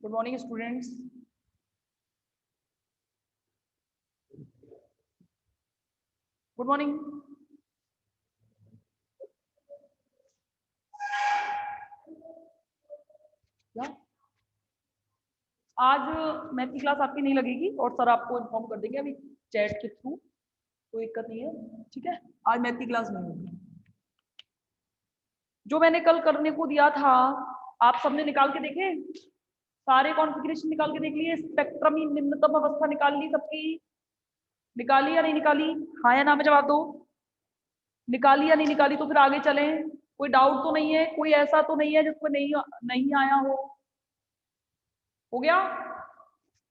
Good morning students. Good morning. क्या आज math की क्लास आपकी नहीं लगेगी और सर आपको इन्फॉर्म कर देंगे अभी चैट के थ्रू, कोई दिक्कत नहीं है। ठीक है, आज मैथ की क्लास नहीं होगी। जो मैंने कल करने को दिया था आप सबने निकाल के देखे, सारे कॉन्फ़िगरेशन निकाल के देख लिए, स्पेक्ट्रम ही निम्नतम अवस्था निकाल ली सबकी, निकाली या नहीं निकाली? हाँ या ना में जवाब दो। निकाली या नहीं निकाली? तो फिर आगे चलें। कोई डाउट तो नहीं है? कोई ऐसा तो नहीं है जिसको नहीं नहीं आया हो गया?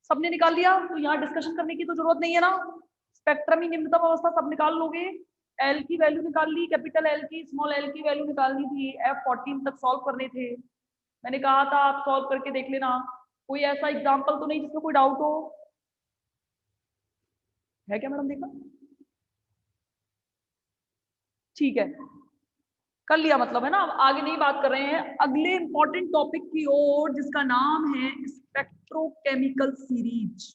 सबने निकाल लिया तो यहाँ डिस्कशन करने की तो जरूरत नहीं है ना। स्पेक्ट्रम ही निम्नतम अवस्था सब निकाल लोगे। एल की वैल्यू निकाल ली, कैपिटल एल की, स्मॉल एल की वैल्यू निकालनी थी, F14 तक सॉल्व करने थे। मैंने कहा था आप सॉल्व करके देख लेना। कोई ऐसा एग्जाम्पल तो नहीं जिसमें कोई डाउट हो? है क्या मैडम? देखा, ठीक है, कर लिया मतलब, है ना। अब आगे नहीं बात कर रहे हैं, अगले इंपॉर्टेंट टॉपिक की ओर जिसका नाम है स्पेक्ट्रोकेमिकल सीरीज।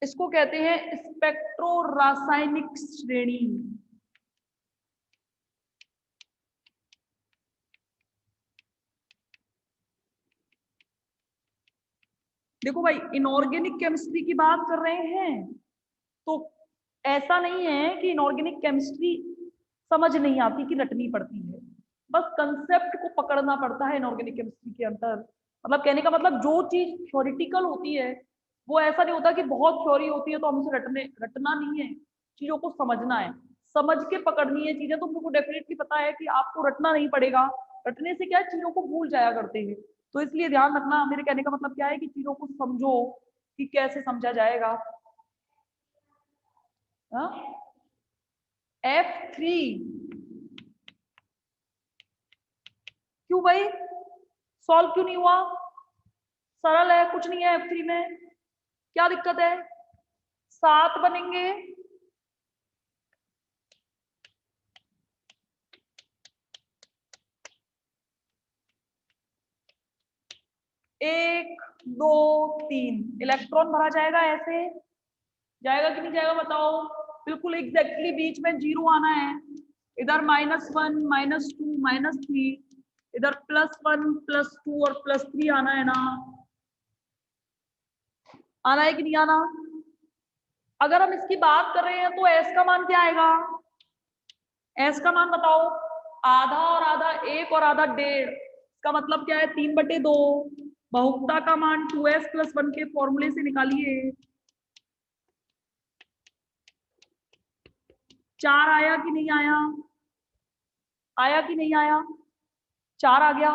इसको कहते हैं स्पेक्ट्रो रासायनिक श्रेणी। देखो भाई, इनऑर्गेनिक केमिस्ट्री की बात कर रहे हैं तो ऐसा नहीं है कि इनऑर्गेनिक केमिस्ट्री समझ नहीं आती कि रटनी पड़ती है। बस कंसेप्ट को पकड़ना पड़ता है इनऑर्गेनिक केमिस्ट्री के अंदर। मतलब कहने का मतलब जो चीज थ्योरेटिकल होती है वो ऐसा नहीं होता कि बहुत थ्योरी होती है तो हमसे रटना नहीं है, चीजों को समझना है, समझ के पकड़नी है चीजें। तो मुझको डेफिनेटली पता है कि आपको रटना नहीं पड़ेगा। रटने से क्या है, चीजों को भूल जाया करते हैं। तो इसलिए ध्यान रखना, मेरे कहने का मतलब क्या है कि चीजों को समझो कि कैसे समझा जाएगा। F3 क्यों भाई, सॉल्व क्यों नहीं हुआ? सरल है, कुछ नहीं है F3 में, क्या दिक्कत है? 7 बनेंगे। एक, दो, तीन इलेक्ट्रॉन भरा जाएगा, ऐसे जाएगा कि नहीं जाएगा बताओ? बिल्कुल एग्जैक्टली बीच में जीरो आना है। इधर -1 -2 -3, इधर +1 +2 और +3 आना है ना। आना है कि नहीं आना? अगर हम इसकी बात कर रहे हैं तो एस का मान क्या आएगा? एस का मान बताओ। आधा और आधा, एक और आधा डेढ़, इसका मतलब क्या है? 3/2। बहुपता का मान 2s+1 के फॉर्मूले से निकालिए। 4 आया कि नहीं आया? आया कि नहीं आया? 4 आ गया।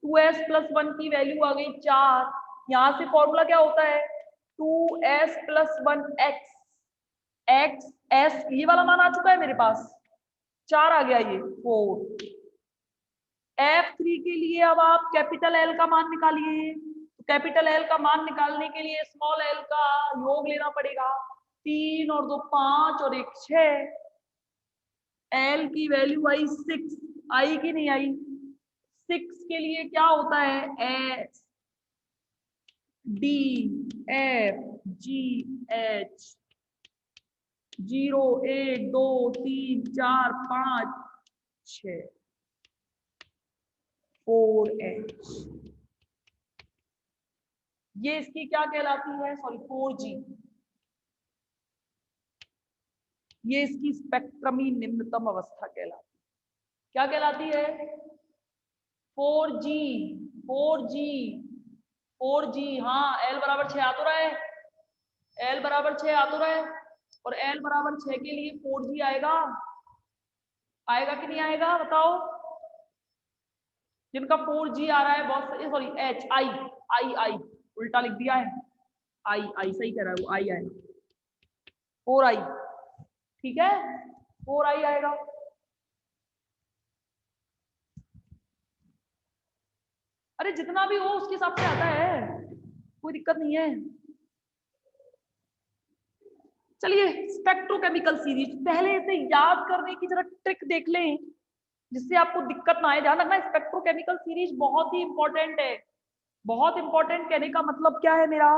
2s+1 की वैल्यू आ गई 4। यहां से फॉर्मूला क्या होता है? 2s+1 x, एक्स एस, ये वाला मान आ चुका है मेरे पास, 4 आ गया, ये 4। F3 के लिए अब आप कैपिटल एल का मान निकालिए। तो कैपिटल एल का मान निकालने के लिए स्मॉल एल का योग लेना पड़ेगा। 3 और 2 5 और 1 6। एल की वैल्यू आई 6, आई कि नहीं आई? 6 के लिए क्या होता है? S D F G H, 0 1 2 3 4 5 6 4H। ये इसकी क्या कहलाती है? Sorry, 4G। ये इसकी स्पेक्ट्रमी निम्नतम अवस्था कहलाती है। क्या कहलाती है? 4G। 4G, 4G। हाँ, L बराबर 6 आ तो रहा है, L बराबर 6 आ तो रहा है, और L बराबर 6 के लिए 4G आएगा। आएगा कि नहीं आएगा बताओ? जिनका 4G आ रहा है बहुत, सॉरी H, आई आई आई, उल्टा लिख दिया है। आई आई सही कह रहा है वो, आई आएगा, 4I। ठीक है, 4I आएगा। अरे जितना भी हो उसके हिसाब से आता है, कोई दिक्कत नहीं है। चलिए स्पेक्ट्रोकेमिकल सीरीज, पहले इसे याद करने की जरा ट्रिक देख लें जिससे आपको दिक्कत ना आए। ध्यान रखना स्पेक्ट्रोकेमिकल सीरीज बहुत ही इंपॉर्टेंट है, बहुत इंपॉर्टेंट। कहने का मतलब क्या है मेरा,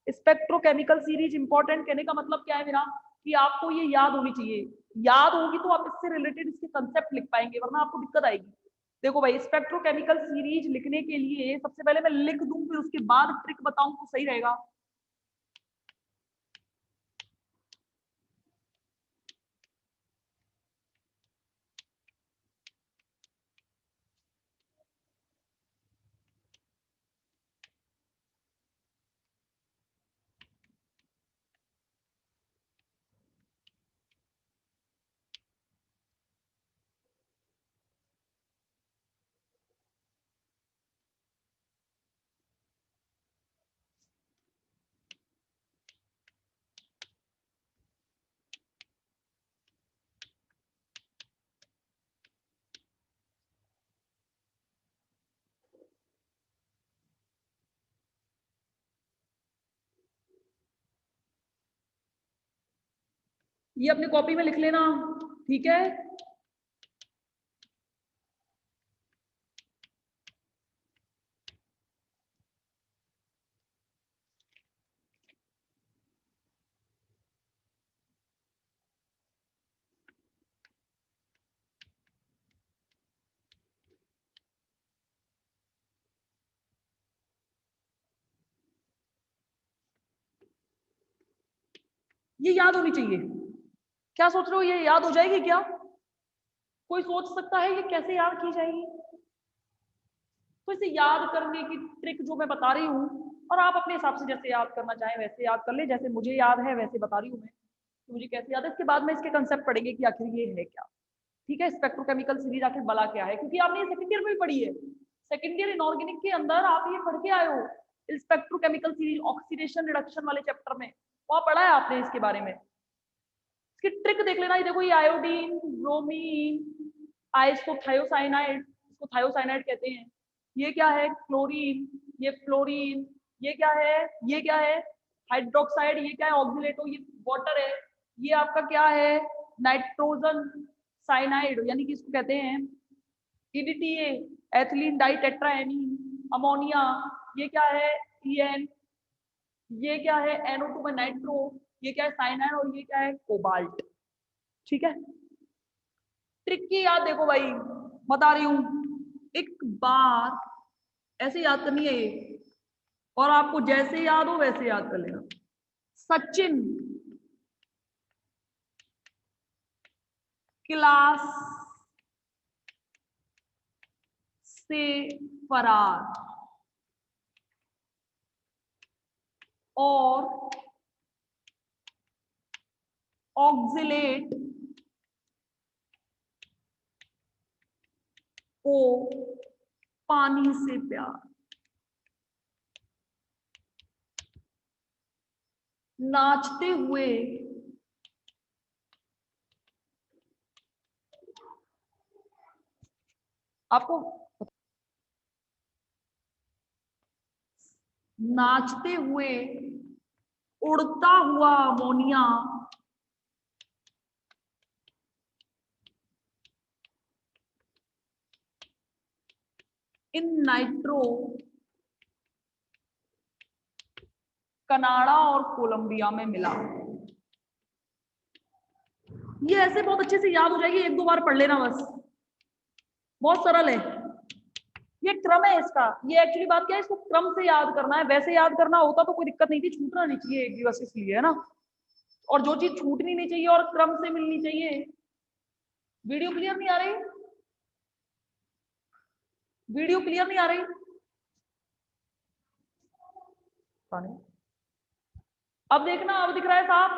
स्पेक्ट्रोकेमिकल सीरीज इंपॉर्टेंट कहने का मतलब क्या है मेरा, कि आपको ये याद होनी चाहिए। याद होगी तो आप इससे रिलेटेड इसके कंसेप्ट लिख पाएंगे, वरना आपको दिक्कत आएगी। देखो भाई, स्पेक्ट्रोकेमिकल सीरीज लिखने के लिए सबसे पहले मैं लिख दूं, फिर उसके बाद ट्रिक बताऊं तो सही रहेगा। ये अपनी कॉपी में लिख लेना, ठीक है। ये याद होनी चाहिए। क्या सोच रहे हो, ये याद हो जाएगी क्या? कोई सोच सकता है ये कैसे याद की जाएगी? तो इसे याद करने की ट्रिक जो मैं बता रही हूँ, और आप अपने हिसाब से जैसे याद करना चाहें वैसे याद कर ले। जैसे मुझे याद है वैसे बता रही हूँ मैं, तो मुझे कैसे याद है, इसके बाद में इसके कंसेप्ट पढ़ेंगे कि आखिर ये है क्या। ठीक है, स्पेक्ट्रोकेमिकल सीरीज आखिर भला क्या है, क्योंकि आपने ये सेकंड ईयर में भी पढ़ी है। सेकंड ईयर इनऑर्गेनिक के अंदर आप ये पढ़ के आए हो, स्पेक्ट्रोकेमिकल सीरीज ऑक्सीडेशन रिडक्शन वाले चैप्टर में, वहां पढ़ा है आपने इसके बारे में। इसकी ट्रिक देख लेना। ये देखो, ये आयोडीन, ब्रोमीन, आइसोथायोसाइनाइड, इसको थायोसाइनाइड कहते हैं। ये क्या है, क्लोरीन, ये फ्लोरीन, ये क्या है, ये क्या है, हाइड्रोक्साइड, ये क्या है, ऑक्सीलेटो, ये वाटर है। ये आपका क्या है, नाइट्रोजन साइनाइड, यानी कि इसको कहते हैं ईडीटीए, एथिलीन डाइटेट्राएमीन, अमोनिया, ये क्या है, ईएन, ये क्या है, NO2 में नाइट्रो, ये क्या है, साइनाइड, और ये क्या है, कोबाल्ट। ठीक है, ट्रिक की याद देखो भाई, बता रही हूं, एक बार ऐसे याद करनी है ये, और आपको जैसे याद हो वैसे याद कर लेना। सचिन क्लास से फरार और ऑक्जिलेट को पानी से प्यार, नाचते हुए आपको, नाचते हुए उड़ता हुआ अमोनिया इन नाइट्रो, कनाडा और कोलंबिया में मिला। ये ऐसे बहुत अच्छे से याद हो जाएगी, एक दो बार पढ़ लेना बस, बहुत सरल है। ये क्रम है इसका, ये एक्चुअली बात क्या है, इसको क्रम से याद करना है। वैसे याद करना होता तो कोई दिक्कत नहीं थी, छूटना नहीं चाहिए एक दिवस, इसलिए है ना। और जो चीज छूटनी नहीं चाहिए और क्रम से मिलनी चाहिए। वीडियो क्लियर नहीं आ रही, वीडियो क्लियर नहीं आ रही, अब देखना, अब दिख रहा है साफ,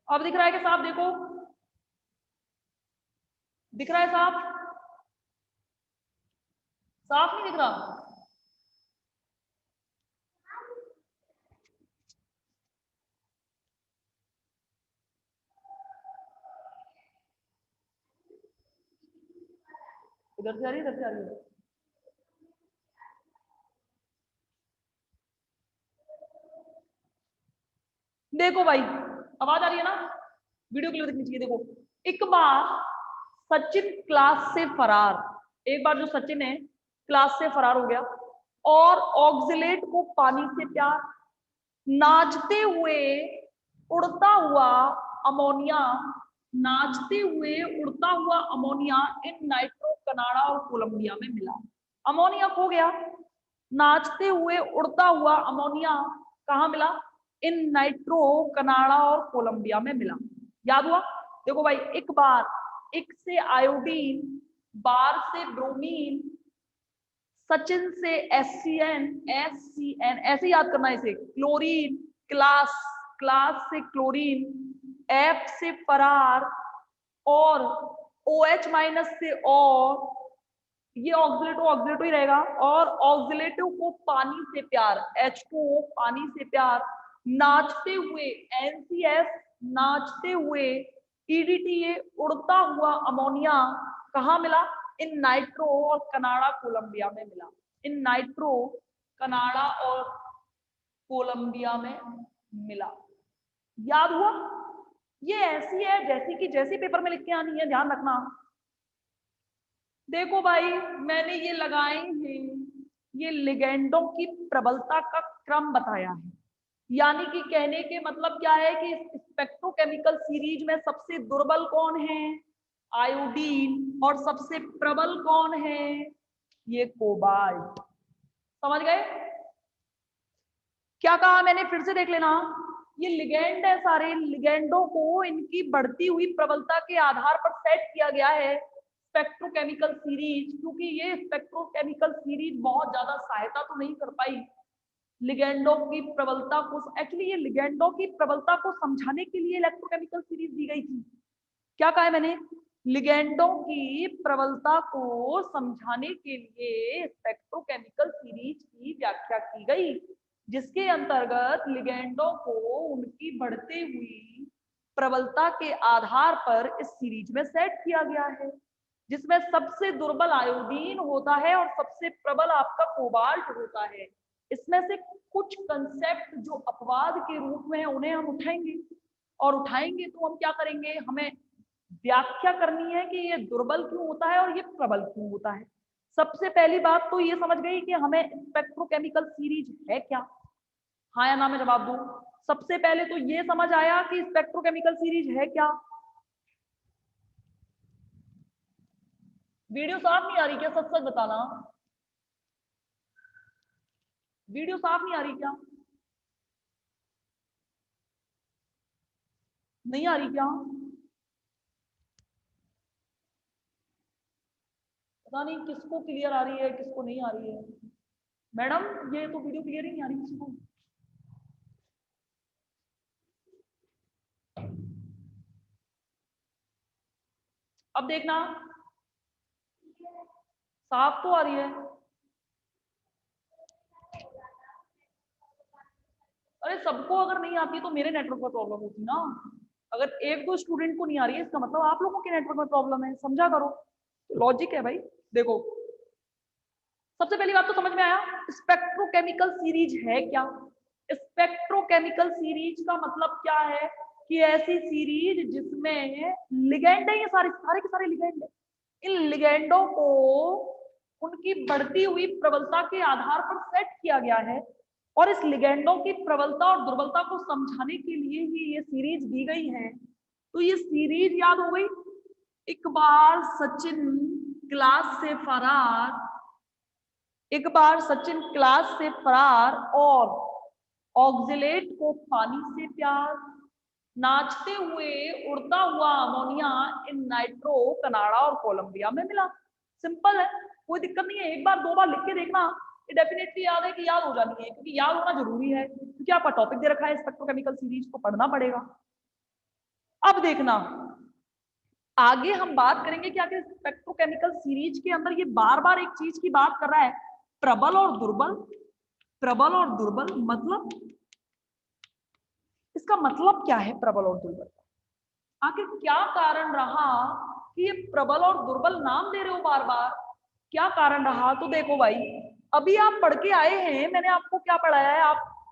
अब दिख रहा है कि साफ, देखो दिख रहा है साफ, साफ नहीं दिख रहा। इधर से आ रही है, इधर से आ रही है। देखो भाई, आवाज आ रही है ना, वीडियो क्लियर दिखनी चाहिए। देखो, एक बार सचिन क्लास से फरार, एक बार जो सचिन है क्लास से फरार हो गया, और ऑक्जिलेट को पानी से प्यार, नाचते हुए उड़ता हुआ अमोनिया, नाचते हुए उड़ता हुआ अमोनिया इन नाइट्रो, कनाडा और कोलंबिया में मिला। अमोनिया खो गया, नाचते हुए उड़ता हुआ अमोनिया कहाँ मिला? इन नाइट्रो, कनाडा और कोलंबिया में मिला। याद हुआ? देखो भाई, एक बार, एक से आयोडीन, बार से ब्रोमीन, सचिन से SCN ऐसे याद करना है इसे, क्लोरीन, क्लास, क्लास से क्लोरीन, F से फरार, और OH माइनस से और, ये ऑक्सिलेटो ऑक्सिलेटो ही रहेगा, और ऑक्सिलेटो को पानी से प्यार, H2O पानी से प्यार, नाचते हुए NCS, नाचते हुए EDTA उड़ता हुआ अमोनिया कहाँ मिला? इन नाइट्रो और कनाडा कोलंबिया में मिला। इन नाइट्रो, कनाडा और कोलंबिया में मिला। याद हुआ? ये ऐसी है जैसी कि जैसी पेपर में लिख के आनी है, ध्यान रखना। देखो भाई, मैंने ये लगाए हैं, ये लिगेंडों की प्रबलता का क्रम बताया है। यानी कि कहने के मतलब क्या है कि स्पेक्ट्रोकेमिकल सीरीज में सबसे दुर्बल कौन है? आयोडीन। और सबसे प्रबल कौन है? ये कोबाल्ट। समझ गए? क्या कहा मैंने? फिर से देख लेना। ये लिगेंड है, सारे लिगेंडों को इनकी बढ़ती हुई प्रबलता के आधार पर सेट किया गया है स्पेक्ट्रोकेमिकल सीरीज, क्योंकि ये स्पेक्ट्रोकेमिकल सीरीज बहुत ज्यादा सहायता तो नहीं कर पाई लिगेंडों की प्रबलता को। एक्चुअली ये लिगेंडों की प्रबलता को समझाने के लिए इलेक्ट्रोकेमिकल सीरीज दी गई थी। क्या कहा है मैंने? लिगेंडों की प्रबलता को समझाने के लिए स्पेक्ट्रोकेमिकल सीरीज की व्याख्या की गई, जिसके अंतर्गत लिगेंडों को उनकी बढ़ती हुई प्रबलता के आधार पर इस सीरीज में सेट किया गया है, जिसमें सबसे दुर्बल आयोडीन होता है और सबसे प्रबल आपका कोबाल्ट होता है। इसमें से कुछ कंसेप्ट जो अपवाद के रूप में है उन्हें हम उठाएंगे, और उठाएंगे तो हम क्या करेंगे, हमें व्याख्या करनी है कि ये दुर्बल क्यों होता है और ये प्रबल क्यों होता है। सबसे पहली बात तो ये समझ गई कि हमें स्पेक्ट्रोकेमिकल सीरीज है क्या, हाँ या ना में जवाब दो। सबसे पहले तो ये समझ आया कि स्पेक्ट्रोकेमिकल सीरीज है क्या। वीडियो साफ नहीं आ रही क्या? सच सच बताना, वीडियो साफ नहीं आ रही क्या? नहीं आ रही क्या? पता नहीं किसको क्लियर आ रही है, किसको नहीं आ रही है। मैडम, ये तो वीडियो क्लियर ही नहीं आ रही किसी को। अब देखना, साफ तो आ रही है। अरे सबको अगर नहीं आती है तो मेरे नेटवर्क में प्रॉब्लम होती ना। अगर एक दो स्टूडेंट को नहीं आ रही है इसका मतलब आप लोगों के नेटवर्क में प्रॉब्लम है, समझा करो। लॉजिक है भाई। देखो, सबसे पहली बात तो समझ में आया स्पेक्ट्रोकेमिकल सीरीज है क्या। स्पेक्ट्रोकेमिकल सीरीज का मतलब क्या है कि ऐसी सीरीज जिसमें लिगेंड है, ये सारे सारे के सारे लिगेंड है, इन लिगेंडों को उनकी बढ़ती हुई प्रबलता के आधार पर सेट किया गया है, और इस लिगेंडों की प्रबलता और दुर्बलता को समझाने के लिए ही ये सीरीज दी गई है। तो ये सीरीज याद हो गई। एक बार सचिन क्लास से फरार, एक बार सचिन क्लास से फरार और ऑक्जिलेट को पानी से प्यार, नाचते हुए उड़ता हुआ अमोनिया इन नाइट्रो, कनाडा और कोलंबिया में मिला। सिंपल है, कोई दिक्कत नहीं है। एक बार दो बार लिख के देखना, ये डेफिनेटली याद है कि याद हो जानी है, क्योंकि याद होना जरूरी है, क्योंकि आपका टॉपिक दे रखा है स्पेक्ट्रोकेमिकल सीरीज को पढ़ना पड़ेगा। अब देखना, आगे हम बात करेंगे कि आखिर स्पेक्ट्रोकेमिकल सीरीज के अंदर ये बार बार एक चीज की बात कर रहा है, प्रबल और दुर्बल। प्रबल और दुर्बल मतलब, इसका मतलब क्या है प्रबल और दुर्बल? आखिर क्या कारण रहा कि ये प्रबल और दुर्बल नाम दे रहे हो बार बार? क्या कारण रहा? तो देखो भाई, अभी आप पढ़ के आए हैं, मैंने आपको क्या पढ़ाया है,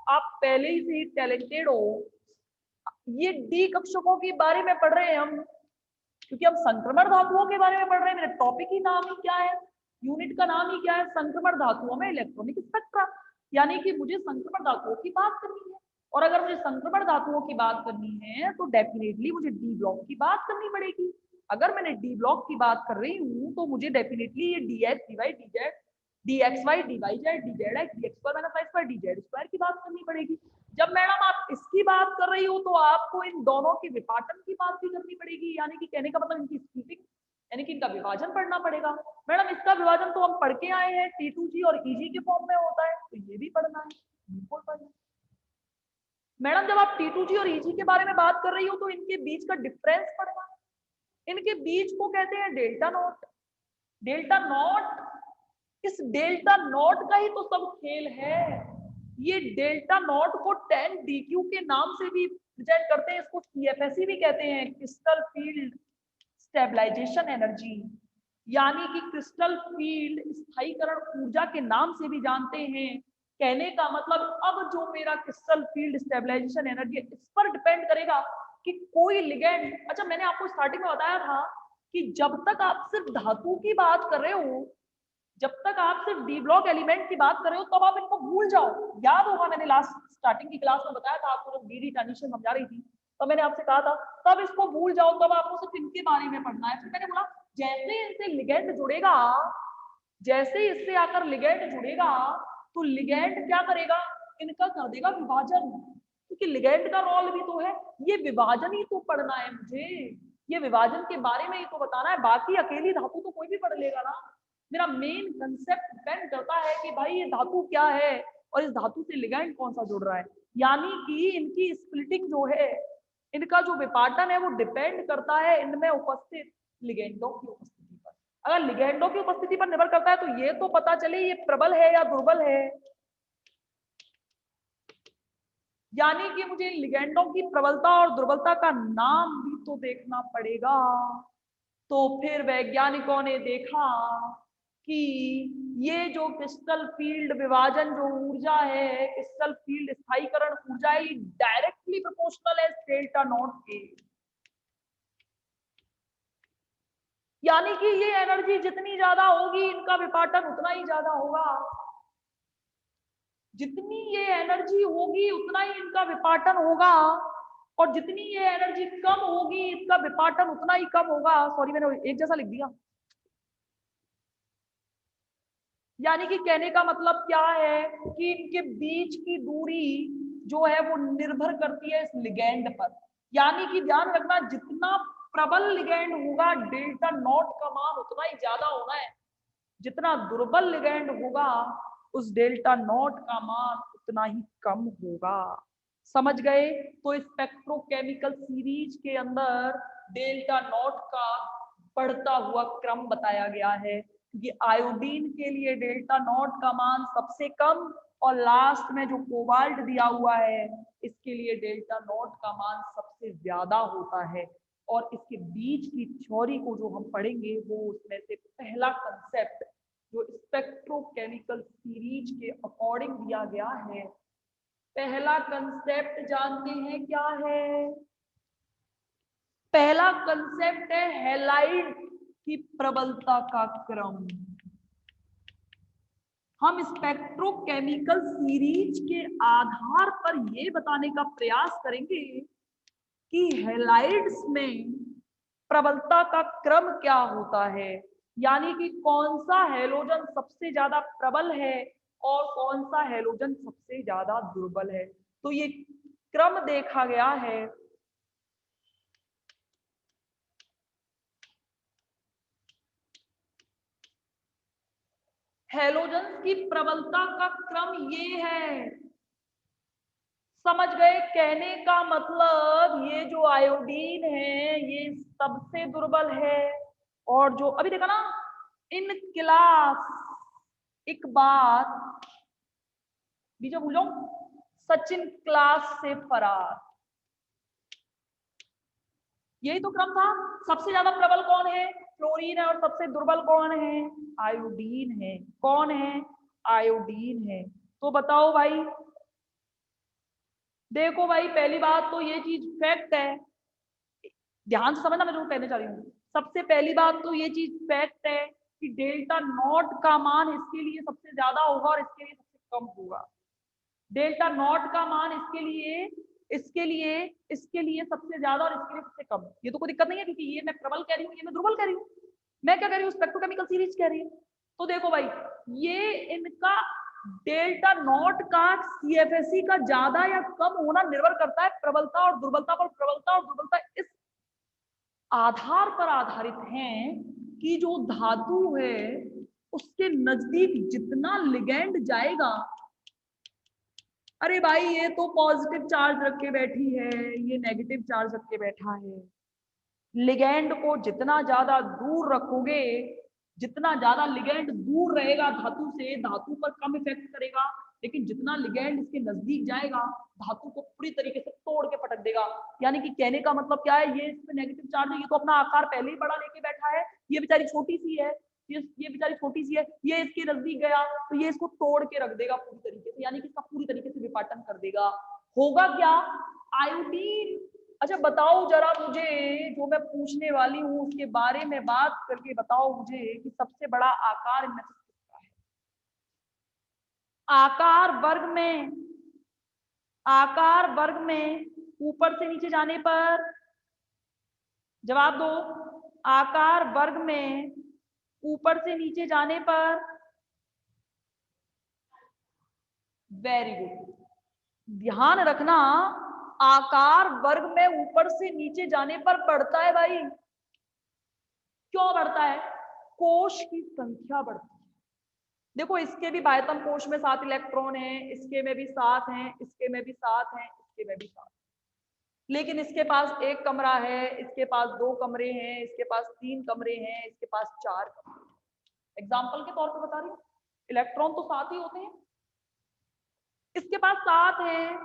आप पहले ही से टैलेंटेड हो, ये डी कक्षकों के बारे में पढ़ रहे हैं हम, क्योंकि हम संक्रमण धातुओं के बारे में पढ़ रहे हैं। मेरा टॉपिक ही नाम ही क्या है, यूनिट का नाम ही क्या है, संक्रमण धातुओं में इलेक्ट्रॉनिक स्पेक्ट्रा। यानी कि मुझे संक्रमण धातुओं की बात करनी है, और अगर मुझे संक्रमण धातुओं की बात करनी है तो डेफिनेटली मुझे डी ब्लॉक की बात करनी पड़ेगी। अगर मैंने डी ब्लॉक की बात कर रही हूँ तो मुझे डेफिनेटली ये d x d y d z d x y d y z d z x d x square minus y square d z square की बात करनी पड़ेगी। जब मैडम आप इसकी बात कर रही हो तो आपको इन दोनों के विपाटन की बात भी करनी पड़ेगी, यानी कि कहने का मतलब इनकी स्प्लिटिंग, यानी कि इनका विभाजन पढ़ना पड़ेगा। मैडम इसका विभाजन तो हम पढ़ के आए हैं, T2G और EG के फॉर्म में होता है, तो ये भी पढ़ना है, बिल्कुल पढ़ना। मैडम जब आप T2G और EG के बारे में बात कर रही हो तो इनके बीच का डिफरेंस पढ़ना है। इनके बीच को कहते हैं डेल्टा नॉट। डेल्टा नॉट, इस डेल्टा नॉट का ही तो सब खेल है। ये डेल्टा नॉट को 10 DQ के नाम से भी प्रेजेंट करते हैं, इसको CFSE भी कहते हैं, क्रिस्टल फील्ड स्टेबलाइजेशन एनर्जी, यानी कि क्रिस्टल फील्ड स्थायीकरण ऊर्जा के नाम से भी जानते हैं। कहने का मतलब अब जो मेरा क्रिस्टल फील्ड स्टेबलाइजेशन एनर्जी है इस पर डिपेंड करेगा कि कोई लिगेंड, अच्छा मैंने आपको स्टार्टिंग में बताया था कि जब तक आप सिर्फ धातु की बात कर रहे हो, जब तक आप सिर्फ डी ब्लॉक एलिमेंट की बात कर रहे हो तब आप इनको भूल जाओ। याद होगा मैंने लास्ट स्टार्टिंग की क्लास में बताया था आपको, जब डी ट्रांजिशन समझा रही थी तो मैंने आपसे कहा था तब इसको भूल जाओ, तब आपको सिर्फ इनके बारे में पढ़ना है। फिर मैंने बोला जैसे इनसे लिगेंड जुड़ेगा, जैसे इससे आकर लिगेंड जुड़ेगा तो लिगेंड क्या करेगा, इनका कर देगा विभाजन, क्योंकि लिगेंड का रोल भी तो है। ये विभाजन ही तो पढ़ना है मुझे, ये विभाजन के बारे में ही तो बताना है, बाकी अकेली धातु तो कोई भी पढ़ लेगा ना। मेरा मेन कंसेप्ट डिपेंड करता है कि भाई ये धातु क्या है और इस धातु से लिगेंड कौन सा जुड़ रहा है, यानी कि इनकी स्प्लिटिंग जो है, इनका जो विपाटन है वो डिपेंड करता है इनमें उपस्थित लिगेंडों की उपस्थिति पर। अगर लिगेंडों की उपस्थिति पर निर्भर करता है तो ये तो पता चले ये प्रबल है या दुर्बल है, यानी कि मुझे लिगेंडों की प्रबलता और दुर्बलता का नाम भी तो देखना पड़ेगा। तो फिर वैज्ञानिकों ने देखा कि ये जो क्रिस्टल फील्ड विभाजन जो ऊर्जा है, क्रिस्टल फील्ड स्थायीकरण ऊर्जा है, डायरेक्टली प्रोपोर्शनल है डेल्टा नॉट के, यानी कि ये एनर्जी जितनी ज्यादा होगी इनका विपाटन उतना ही ज्यादा होगा, जितनी ये एनर्जी होगी उतना ही इनका विपाटन होगा, और जितनी ये एनर्जी कम होगी इसका विपाटन उतना ही कम होगा। सॉरी मैंने एक जैसा लिख दिया। यानी कि कहने का मतलब क्या है कि इनके बीच की दूरी जो है वो निर्भर करती है इस लिगेंड पर, यानी कि ध्यान रखना जितना प्रबल लिगेंड होगा डेल्टा नॉट का मान उतना ही ज्यादा होना है, जितना दुर्बल लिगेंड होगा उस डेल्टा नॉट का मान उतना ही कम होगा। समझ गए? तो स्पेक्ट्रोकेमिकल सीरीज के अंदर डेल्टा नॉट का बढ़ता हुआ क्रम बताया गया है, क्योंकि आयोडीन के लिए डेल्टा नॉट का मान सबसे कम और लास्ट में जो कोबाल्ट दिया हुआ है इसके लिए डेल्टा नॉट का मान सबसे ज्यादा होता है। और इसके बीच की थ्योरी को जो हम पढ़ेंगे वो उसमें से पहला कंसेप्ट जो स्पेक्ट्रोकेमिकल सीरीज के अकॉर्डिंग दिया गया है, पहला कंसेप्ट जानते हैं क्या है? पहला कंसेप्ट है हैलाइड की प्रबलता का क्रम। हम स्पेक्ट्रोकेमिकल सीरीज के आधार पर यह बताने का प्रयास करेंगे कि हैलाइड्स में प्रबलता का क्रम क्या होता है, यानी कि कौन सा हैलोजन सबसे ज्यादा प्रबल है और कौन सा हैलोजन सबसे ज्यादा दुर्बल है। तो ये क्रम देखा गया है। हैलोजन की प्रबलता का क्रम ये है, समझ गए? कहने का मतलब ये जो आयोडीन है ये सबसे दुर्बल है, और जो अभी देखा ना इन क्लास इकबाल बीजा भूलो सचिन क्लास से फरार, यही तो क्रम था। सबसे ज्यादा प्रबल कौन है? फ्लोरीन है, और सबसे दुर्बल कौन है? आयोडीन है। कौन है? आयोडीन है। तो बताओ भाई देखो भाई, पहली बात तो ये चीज फैक्ट है, ध्यान से समझना मैं जो कहने जा रही हूँ। सबसे पहली बात तो ये चीज फैक्ट है कि डेल्टा नॉट का मान इसके लिए सबसे ज्यादा होगा और इसके लिए सबसे कम होगा। डेल्टा नॉट का मान इसके लिए सबसे ज्यादा और इसके लिए सबसे कम। ये तो कोई दिक्कत नहीं है, क्योंकि ये मैं प्रबल कह रही हूँ, ये मैं दुर्बल कह रही हूँ। मैं क्या कह रही हूँ, स्पेक्ट्रोकेमिकल सीरीज कह रही है। तो देखो भाई, ये इनका डेल्टा नॉट का सीएफएससी का ज्यादा या कम होना निर्भर करता है प्रबलता और दुर्बलता पर। प्रबलता और दुर्बलता इस आधार पर आधारित हैं कि जो धातु है उसके नजदीक जितना लिगैंड जाएगा, अरे भाई ये तो पॉजिटिव चार्ज रख के बैठी है, ये नेगेटिव चार्ज रख के बैठा है, लिगैंड को जितना ज्यादा दूर रखोगे, जितना ज्यादा लिगैंड दूर रहेगा धातु से, धातु पर कम इफेक्ट करेगा, लेकिन जितना लिगैंड इसके नजदीक जाएगा धातु को पूरी तरीके से तोड़ के पटक देगा। यानी कि कहने का मतलब क्या है, ये इसमें नेगेटिव चार्ज है, ये तो अपना आकार पहले ही बड़ा लेके बैठा है, ये बेचारी छोटी सी है, ये बेचारी छोटी सी है, ये इसके नजदीक गया तो ये इसको तोड़ के रख देगा पूरी तरीके से, यानी कि इसका पूरी तरीके से विपाटन कर देगा। होगा क्या, आयोडीन। अच्छा बताओ जरा मुझे, जो मैं पूछने वाली हूँ उसके बारे में बात करके बताओ मुझे कि सबसे बड़ा आकार इनमें से किसका है। आकार वर्ग में ऊपर से नीचे जाने पर, जवाब दो, आकार वर्ग में ऊपर से नीचे जाने पर, वेरी गुड। ध्यान रखना, आकार वर्ग में ऊपर से नीचे जाने पर बढ़ता है भाई। क्यों बढ़ता है, कोश की संख्या बढ़ती है। देखो इसके भी बाह्यतम कोश में 7 इलेक्ट्रॉन हैं, इसके में भी 7 हैं, इसके में भी 7 हैं, इसके में भी 7, लेकिन इसके पास एक कमरा है, इसके पास 2 कमरे हैं, इसके पास 3 कमरे हैं, इसके पास 4 कमरे। एग्जाम्पल के तौर पर बता रही हूँ, इलेक्ट्रॉन तो 7 ही होते हैं, इसके पास 7 है,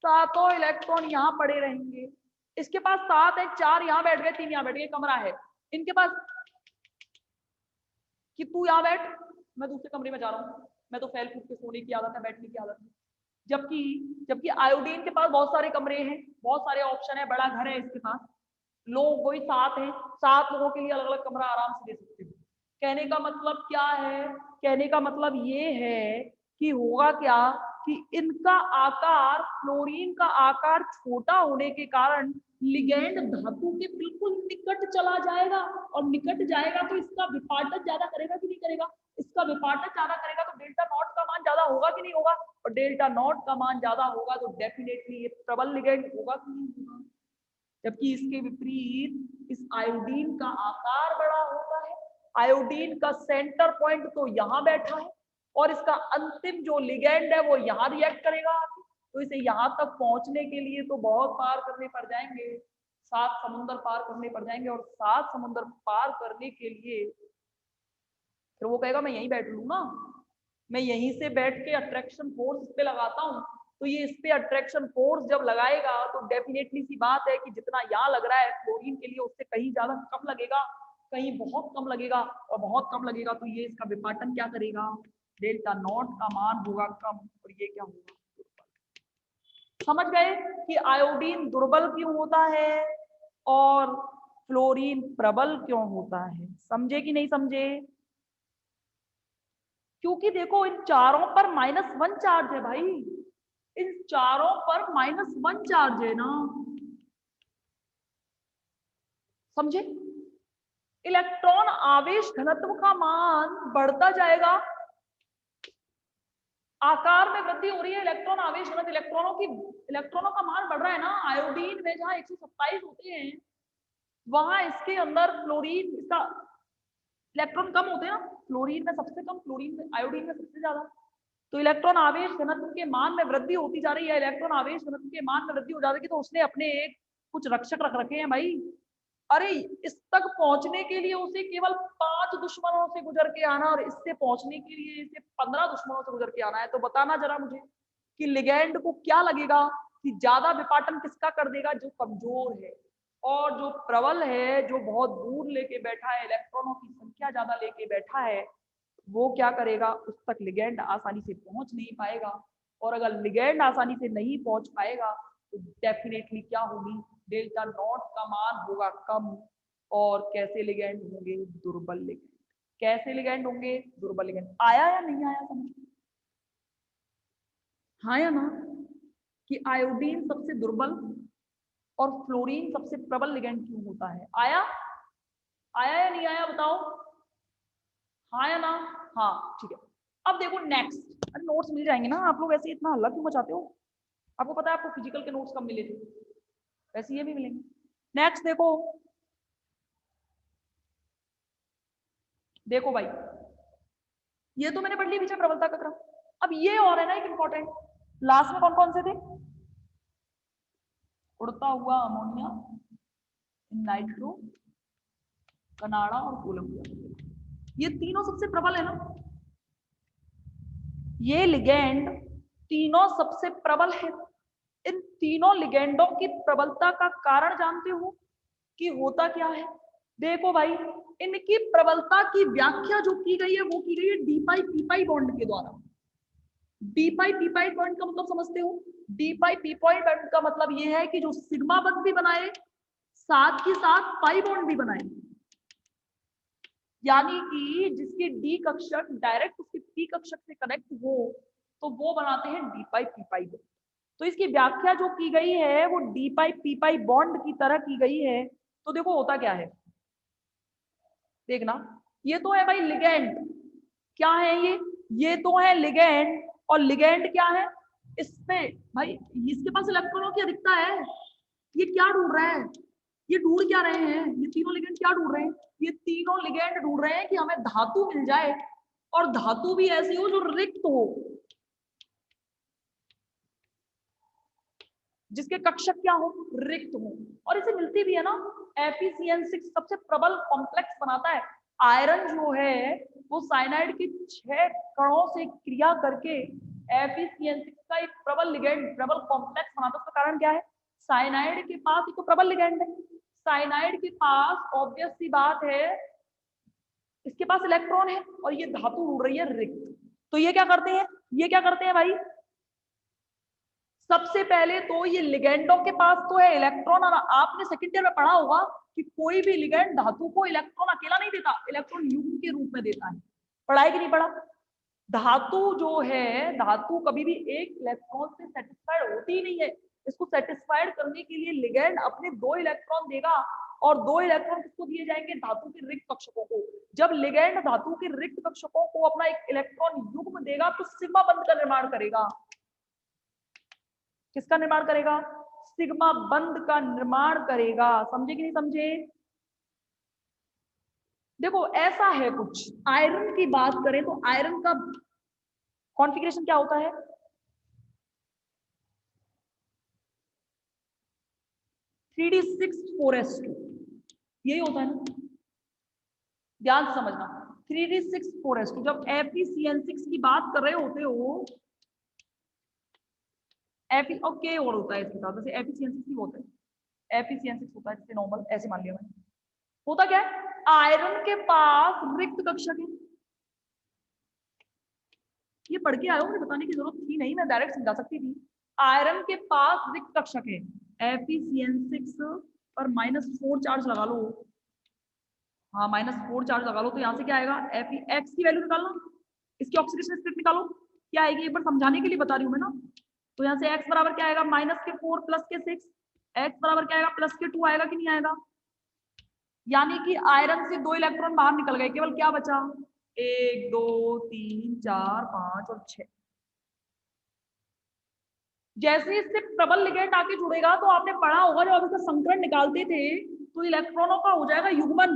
सातों इलेक्ट्रॉन यहाँ पड़े रहेंगे। इसके पास 7 है, 4 यहाँ बैठ गए, 3 यहाँ बैठ गए, कमरा है। इनके पास कि तू यहाँ बैठ, मैं दूसरे कमरे में जा रहा हूँ, मैं तो फैल कूद के सोने की आदत है, बैठने की आदत है। जबकि जबकि आयोडीन के पास बहुत सारे कमरे हैं, बहुत सारे ऑप्शन है, बड़ा घर है इसके पास, लोग वही 7 हैं, 7 लोगों के लिए अलग अलग कमरा आराम से दे सकते हो। कहने का मतलब क्या है, कहने का मतलब ये है कि होगा क्या कि इनका आकार, फ्लोरीन का आकार छोटा होने के कारण लिगैंड धातु के बिल्कुल निकट चला जाएगा, और निकट जाएगा तो इसका विपाटन ज्यादा करेगा कि नहीं करेगा, इसका विपाटन ज्यादा करेगा तो डेल्टा नॉट का मान ज्यादा होगा कि नहीं होगा, और डेल्टा नॉट का मान ज्यादा होगा तो डेफिनेटली ये प्रबल लिगैंड होगा कि नहीं होगा। जबकि इसके विपरीत इस आयोडीन का आकार बड़ा होता है, आयोडीन का सेंटर पॉइंट तो यहाँ बैठा है और इसका अंतिम जो लिगैंड है वो यहाँ रिएक्ट करेगा, तो इसे यहाँ तक पहुंचने के लिए तो बहुत पार करने पड़ जाएंगे, 7 समुद्र पार करने पड़ जाएंगे, और 7 समुद्र पार करने के लिए फिर वो कहेगा मैं यहीं बैठ लूंगा, मैं यहीं से बैठ के अट्रैक्शन फोर्स इस पे लगाता हूँ। तो ये इस पे अट्रैक्शन फोर्स जब लगाएगा तो डेफिनेटली सी बात है कि जितना यहाँ लग रहा है फ्लोरीन के लिए उससे कहीं ज्यादा कम लगेगा, कहीं बहुत कम लगेगा, और बहुत कम लगेगा तो ये इसका विपाटन क्या करेगा, डेल्टा नॉट का मान होगा कम, और ये क्या होगा, समझ गए कि आयोडीन दुर्बल क्यों होता है और फ्लोरीन प्रबल क्यों होता है, समझे कि नहीं समझे। क्योंकि देखो इन चारों पर -1 चार्ज है भाई, इन चारों पर -1 चार्ज है ना, समझे। इलेक्ट्रॉन आवेश घनत्व का मान बढ़ता जाएगा, आकार में वृद्धि हो रही है, इलेक्ट्रॉन आवेश घनत्व, इलेक्ट्रॉनों का मान बढ़ रहा है ना। आयोडीन में जहां 127 होते हैं वहां इसके अंदर फ्लोरीन, इसका इलेक्ट्रॉन कम होते हैं ना, फ्लोरीन में सबसे कम, फ्लोरीन में, आयोडीन में सबसे ज्यादा। तो इलेक्ट्रॉन आवेश घनत्व के मान में वृद्धि होती जा रही है, इलेक्ट्रॉन आवेश घनत्व के मान में वृद्धि हो जाएगी, तो उसने अपने एक कुछ रक्षक रख रखे हैं भाई। अरे इस तक पहुंचने के लिए उसे केवल 5 दुश्मनों से गुजर के आना, और इससे पहुंचने के लिए इसे 15 दुश्मनों से गुजर के आना है। तो बताना जरा मुझे कि लिगैंड को क्या लगेगा कि ज्यादा विपाटन किसका कर देगा, जो कमजोर है, और जो प्रबल है, जो बहुत दूर लेके बैठा है, इलेक्ट्रॉनों की संख्या ज्यादा लेके बैठा है, वो क्या करेगा, उस तक लिगैंड आसानी से पहुंच नहीं पाएगा, और अगर लिगेंड आसानी से नहीं पहुंच पाएगा तो डेफिनेटली क्या होगी, डेल्टा नॉट का मान होगा कम। और कैसे लिगेंड होंगे, दुर्बल लिगेंड। कैसे लिगेंड होंगे, दुर्बल लिगेंड। आया या नहीं आया समझ? हाँ या ना, कि आयोडीन सबसे दुर्बल और फ्लोरीन सबसे प्रबल लिगेंड क्यों होता है? आया? आया या नहीं आया बताओ, हाँ या ना? हाँ ठीक है। अब देखो नेक्स्ट, अरे नोट्स मिल जाएंगे ना, आप लोग ऐसे इतना हल्ला क्यों मचाते हो? आपको पता है आपको फिजिकल के नोट्स कब मिले थे, वैसे ये भी मिलेंगे। नेक्स्ट देखो, देखो भाई, ये तो मैंने पढ़ ली विषय प्रबलता का क्रम। अब ये और है ना एक इंपॉर्टेंट, लास्ट में कौन कौन से थे? उड़ता हुआ अमोनिया, नाइट्रो, कनाडा और कोलंबिया। ये तीनों सबसे प्रबल है ना, ये लिगेंड तीनों सबसे प्रबल है। इन तीनों लिगेंडों की प्रबलता का कारण जानते हो कि होता क्या है? देखो भाई, इनकी प्रबलता की व्याख्या जो की गई है वो की गई है डी पाई पी पाई बॉन्ड के द्वारा। डी पाई पी पाई बॉन्ड का मतलब समझते हो? डी पाई पी पाई बॉन्ड का मतलब ये है कि जो सिग्मा बंध भी बनाए साथ ही साथ पाई बॉन्ड भी बनाए, यानी कि जिसकी डी कक्षक डायरेक्ट उसके पी कक्षक से कनेक्ट हो तो वो बनाते हैं डी पाई पी पाई बॉन्ड। तो इसकी व्याख्या जो की गई है वो डी पाई पी पाई बॉन्ड की तरह की गई है। तो देखो होता क्या है, देखना, ये तो है भाई लिगेंड। क्या है ये तो है लिगेंड। और लिगेंड क्या है, इसमें भाई इसके पास इलेक्ट्रॉनों की अधिकता है। ये क्या ढूंढ रहा है, ये ढूंढ क्या रहे हैं, ये तीनों लिगेंड क्या ढूंढ रहे हैं? ये तीनों लिगेंड ढूंढ रहे हैं कि हमें धातु मिल जाए, और धातु भी ऐसी हो जो रिक्त हो, जिसके कक्षक क्या हो, रिक्त हो। और इसे मिलती भी है ना, FeCN6 सबसे प्रबल कॉम्प्लेक्स बनाता है। आयरन जो है वो साइनाइड के 6 कणों से क्रिया करके FeCN6 का एक प्रबल लिगेंड, प्रबल कॉम्प्लेक्स बनाता है। उसका कारण क्या है, साइनाइड के पास एक तो प्रबल लिगेंड है, साइनाइड के पास ऑब्वियस सी बात है इसके पास इलेक्ट्रॉन है, और ये धातु ढूंढ रही है रिक्त। तो ये क्या करते हैं, ये क्या करते हैं भाई, सबसे पहले तो ये लिगेंडों के पास तो है इलेक्ट्रॉन, और आपने सेकंड ईयर में पढ़ा होगा कि कोई भी लिगेंड धातु को इलेक्ट्रॉन अकेला नहीं देता, इलेक्ट्रॉन युग्म के रूप में देता है। पढ़ाई कि नहीं पढ़ा? धातु जो है, धातु कभी भी एक इलेक्ट्रॉन से सेटिस्फाइड होती ही नहीं है। इसको सेटिस्फाइड करने के लिए लिगेंड अपने 2 इलेक्ट्रॉन देगा, और 2 इलेक्ट्रॉन किसको दिए जाएंगे, धातु के रिक्त कक्षकों को। जब लिगेंड धातु के रिक्त कक्षकों को अपना एक इलेक्ट्रॉन युग्म देगा तो सिग्मा बंध का निर्माण करेगा। किसका निर्माण करेगा, सिग्मा बंध का निर्माण करेगा। समझे कि नहीं समझे? देखो ऐसा है कुछ, आयरन की बात करें तो आयरन का कॉन्फ़िगरेशन क्या होता है, 3d6 4s2, यही होता है ना, ध्यान से समझना। 3d6 4s2, जब FeCN6 की बात कर रहे होते हो, Fe और K और होता है इसके साथ, जैसे FeCN6 भी होता है, FeCN6 होता है, जैसे नॉर्मल ऐसे मान लिया मैंने। होता क्या है, आयरन के पास रिक्त कक्षक है। ये पढ़ के आयो, मुझे बताने की जरूरत थी नहीं, मैं डायरेक्ट समझा सकती थी। आयरन के पास रिक्त कक्षक है, FeCN6 पर -4 चार्ज लगा लो। हाँ -4 चार्ज लगा लो, तो यहाँ से क्या आएगा, Fex की वैल्यू निकालना, इसकी ऑक्सीडेशन स्टेट निकालो, क्या आएगी, एक बार समझाने के लिए बता रही हूँ मैं ना। तो यहाँ से x बराबर क्या आएगा, -4 + 6, x बराबर क्या आएगा, +2 आएगा कि नहीं आएगा? यानी कि आयरन से 2 इलेक्ट्रॉन बाहर निकल गए, केवल क्या बचा, 1 2 3 4 5 और 6। जैसे इससे प्रबल लिगेंड आके जुड़ेगा तो आपने पढ़ा होगा, जब इसका संकरण निकालते थे तो इलेक्ट्रॉनों का हो जाएगा युग्मन,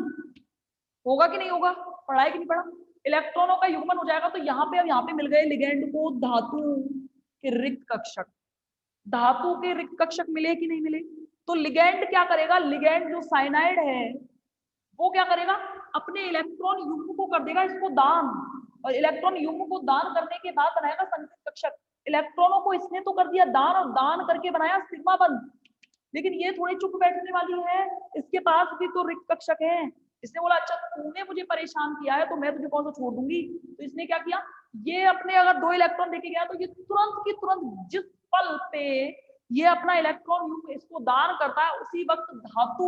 होगा कि नहीं होगा? पढ़ा कि नहीं पढ़ा? इलेक्ट्रॉनों का युग्मन हो जाएगा, तो यहाँ पे अब यहाँ पे मिल गए लिगेंड को धातु के रिक्त कक्षक। धातु के रिक्त कक्षक मिले कि नहीं मिले? तो लिगेंड क्या करेगा, लिगेंड जो साइनाइड है वो क्या करेगा, अपने इलेक्ट्रॉन युग्म को कर देगा इसको दान, और इलेक्ट्रॉन युग्म को दान करने के बाद बनाएगा संचित कक्षक। इलेक्ट्रॉनों को इसने तो कर दिया दान, और दान करके बनाया सिग्मा बंध। लेकिन ये थोड़ी चुप बैठने वाली है, इसके पास भी तो रिक्त कक्षक है। इसने बोला अच्छा तूने मुझे परेशान किया है तो मैं तुझे कौन सा छोड़ दूंगी। तो इसने क्या किया, ये अपने अगर 2 इलेक्ट्रॉन देके गया तो ये तुरंत की तुरंत जिस पल पे ये अपना इलेक्ट्रॉन इसको दान करता है उसी वक्त धातु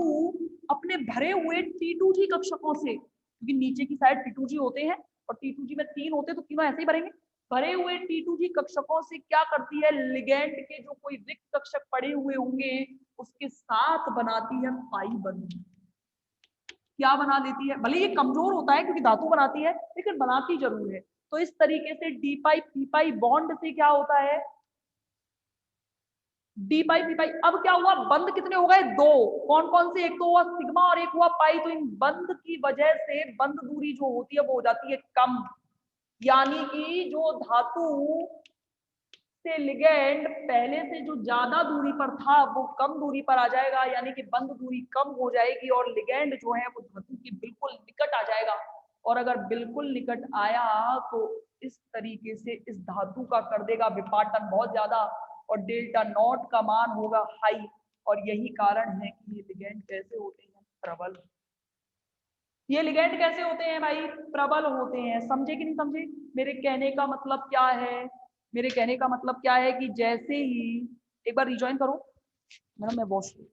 अपने भरे हुए T2G कक्षकों से, क्योंकि नीचे की साइड T2G होते हैं और T2G में 3 होते हैं तो तीनों ऐसे ही भरेंगे, भरे हुए T2G कक्षकों से क्या करती है, लिगेंड के जो कोई रिक्त कक्षक पड़े हुए होंगे उसके साथ बनाती है पाई बंध। क्या बना देती है, भले ये कमजोर होता है क्योंकि धातु बनाती है लेकिन बनाती जरूर है। तो इस तरीके से डी पाई पी पाई बॉन्ड से क्या होता है, डी पाई पी पाई। अब क्या हुआ, बंद कितने हो गए, 2। कौन कौन से, एक तो हुआ सिग्मा और एक हुआ पाई। तो इन बंद की वजह से बंद दूरी जो होती है वो हो जाती है कम, यानी कि जो धातु से लिगेंड पहले से जो ज्यादा दूरी पर था वो कम दूरी पर आ जाएगा, यानी कि बंद दूरी कम हो जाएगी और लिगेंड जो है वो धातु के बिल्कुल निकट आ जाएगा। और अगर बिल्कुल निकट आया तो इस तरीके से इस धातु का कर देगा विपाटन बहुत ज्यादा और डेल्टा नॉट का मान होगा हाई। और यही कारण है कि ये लिगेंड कैसे होते हैं, प्रबल। ये लिगेंड कैसे होते हैं भाई, प्रबल होते हैं। समझे कि नहीं समझे, मेरे कहने का मतलब क्या है, मेरे कहने का मतलब क्या है कि जैसे ही, एक बार रिजॉइन करो मैडम, मैं वॉशरूम